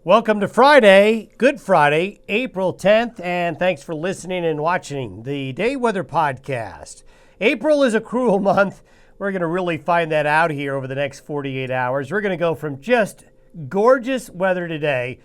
Welcome to Friday, Good Friday, April 10th, and thanks for listening and watching the Day Weather Podcast. April is a cruel month. We're going to really find that out here over the next 48 hours. We're going to go from just gorgeous weather today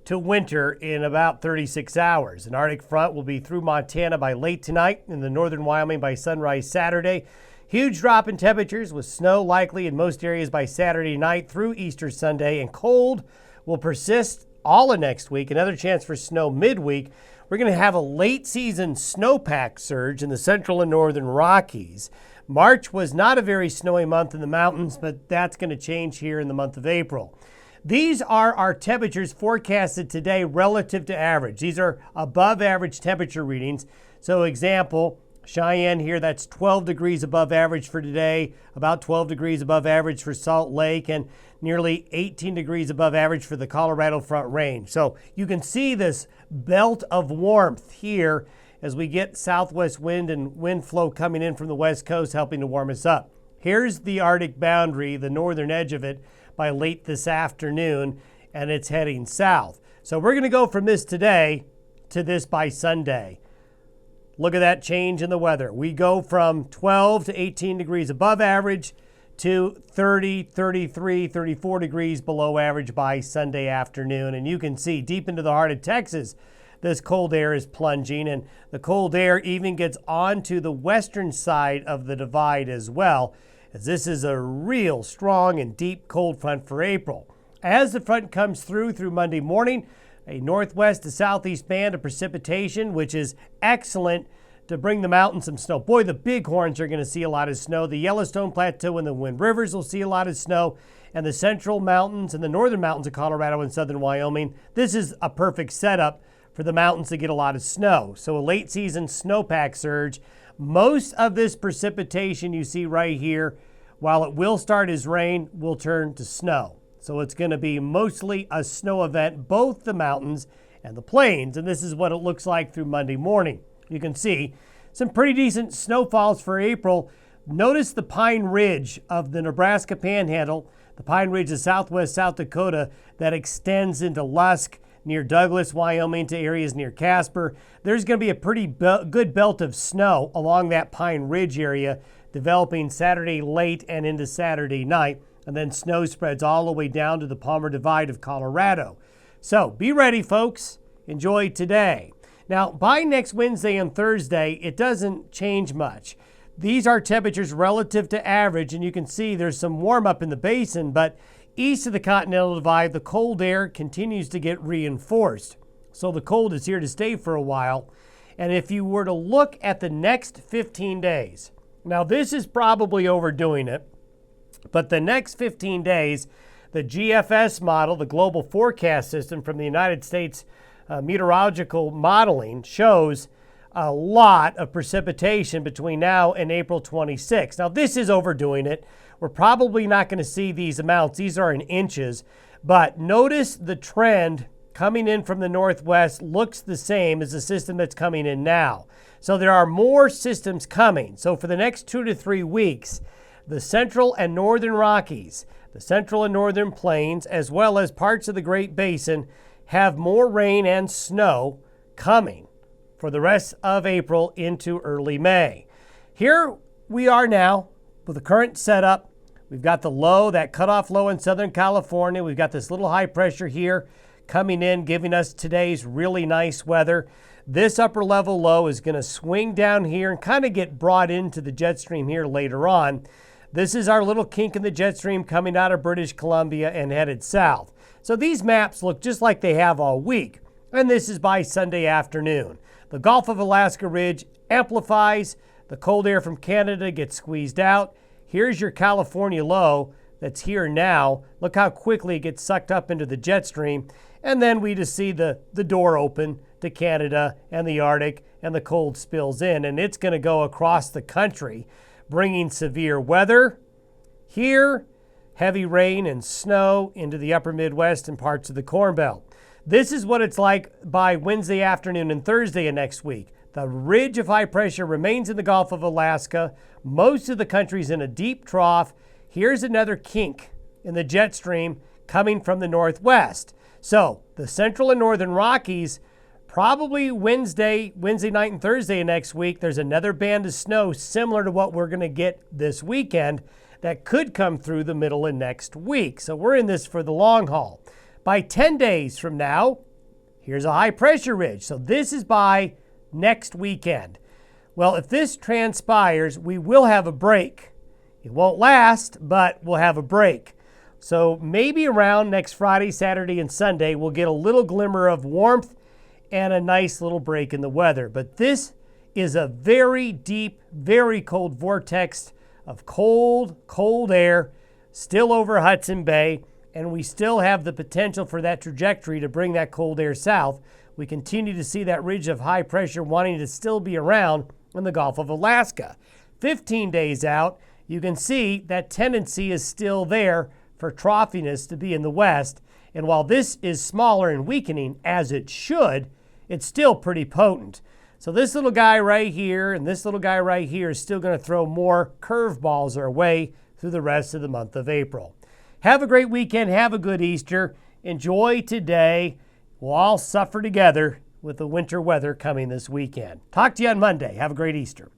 to winter in about 36 hours. An Arctic front will be through Montana by late tonight, in the northern Wyoming by sunrise Saturday. Huge drop in temperatures with snow likely in most areas by Saturday night through Easter Sunday, and cold will persist all of next week. Another chance for snow midweek. We're going to have a late season snowpack surge in the central and northern Rockies. March was not a very snowy month in the mountains, but that's going to change here in the month of April. These are our temperatures forecasted today relative to average. These are above average temperature readings. So example, Cheyenne here, that's 12 degrees above average for today, about 12 degrees above average for Salt Lake, and nearly 18 degrees above average for the Colorado Front Range. So you can see this belt of warmth here as we get southwest wind and wind flow coming in from the west coast, helping to warm us up. Here's the Arctic boundary, the northern edge of it, by late this afternoon, and it's heading south. So we're going to go from this today to this by Sunday. Look at that change in the weather. We go from 12 to 18 degrees above average to 30, 33, 34 degrees below average by Sunday afternoon. And you can see deep into the heart of Texas, this cold air is plunging, and the cold air even gets onto the western side of the divide as well, as this is a real strong and deep cold front for April. As the front comes through Monday morning, a northwest to southeast band of precipitation, which is excellent to bring the mountains some snow. Boy, the Bighorns are going to see a lot of snow. The Yellowstone Plateau and the Wind Rivers will see a lot of snow. And the central mountains and the northern mountains of Colorado and southern Wyoming, this is a perfect setup for the mountains to get a lot of snow. So a late season snowpack surge. Most of this precipitation you see right here, while it will start as rain, will turn to snow. So it's going to be mostly a snow event, both the mountains and the plains. And this is what it looks like through Monday morning. You can see some pretty decent snowfalls for April. Notice the Pine Ridge of the Nebraska Panhandle, the Pine Ridge of southwest South Dakota that extends into Lusk, near Douglas, Wyoming, to areas near Casper. There's going to be a pretty good belt of snow along that Pine Ridge area, developing Saturday late and into Saturday night. And then snow spreads all the way down to the Palmer Divide of Colorado. So be ready, folks. Enjoy today. Now, by next Wednesday and Thursday, it doesn't change much. These are temperatures relative to average, and you can see there's some warm up in the basin, but east of the Continental Divide, the cold air continues to get reinforced. So the cold is here to stay for a while. And if you were to look at the next 15 days, now this is probably overdoing it, but the next 15 days, the GFS model, the Global Forecast System from the United States Meteorological Modeling, shows a lot of precipitation between now and April 26. Now, this is overdoing it. We're probably not going to see these amounts. These are in inches. But notice the trend coming in from the northwest looks the same as the system that's coming in now. So there are more systems coming. So for the next 2 to 3 weeks, the central and northern Rockies, the central and northern plains, as well as parts of the Great Basin, have more rain and snow coming for the rest of April into early May. Here we are now with the current setup. We've got the low, that cutoff low in Southern California. We've got this little high pressure here coming in, giving us today's really nice weather. This upper level low is going to swing down here and kind of get brought into the jet stream here later on. This is our little kink in the jet stream coming out of British Columbia and headed south. So these maps look just like they have all week. And this is by Sunday afternoon. The Gulf of Alaska Ridge amplifies. The cold air from Canada gets squeezed out. Here's your California low that's here now. Look how quickly it gets sucked up into the jet stream. And then we just see the door open to Canada and the Arctic, and the cold spills in. And it's going to go across the country, bringing severe weather here, heavy rain and snow into the upper Midwest and parts of the Corn Belt. This is what it's like by Wednesday afternoon and Thursday of next week. The ridge of high pressure remains in the Gulf of Alaska. Most of the country's in a deep trough. Here's another kink in the jet stream coming from the northwest. So the central and northern Rockies, probably Wednesday night and Thursday next week, there's another band of snow similar to what we're going to get this weekend that could come through the middle of next week. So we're in this for the long haul. By 10 days from now, here's a high pressure ridge. So this is by next weekend. Well, if this transpires, we will have a break. It won't last, but we'll have a break. So maybe around next Friday, Saturday, and Sunday, we'll get a little glimmer of warmth and a nice little break in the weather. But this is a very deep, very cold vortex of cold air still over Hudson Bay, and we still have the potential for that trajectory to bring that cold air south. We continue to see that ridge of high pressure wanting to still be around in the Gulf of Alaska. 15 days out, you can see that tendency is still there for troughiness to be in the west. And while this is smaller and weakening, as it should, it's still pretty potent. So this little guy right here and this little guy right here is still going to throw more curveballs our way through the rest of the month of April. Have a great weekend. Have a good Easter. Enjoy today. We'll all suffer together with the winter weather coming this weekend. Talk to you on Monday. Have a great Easter.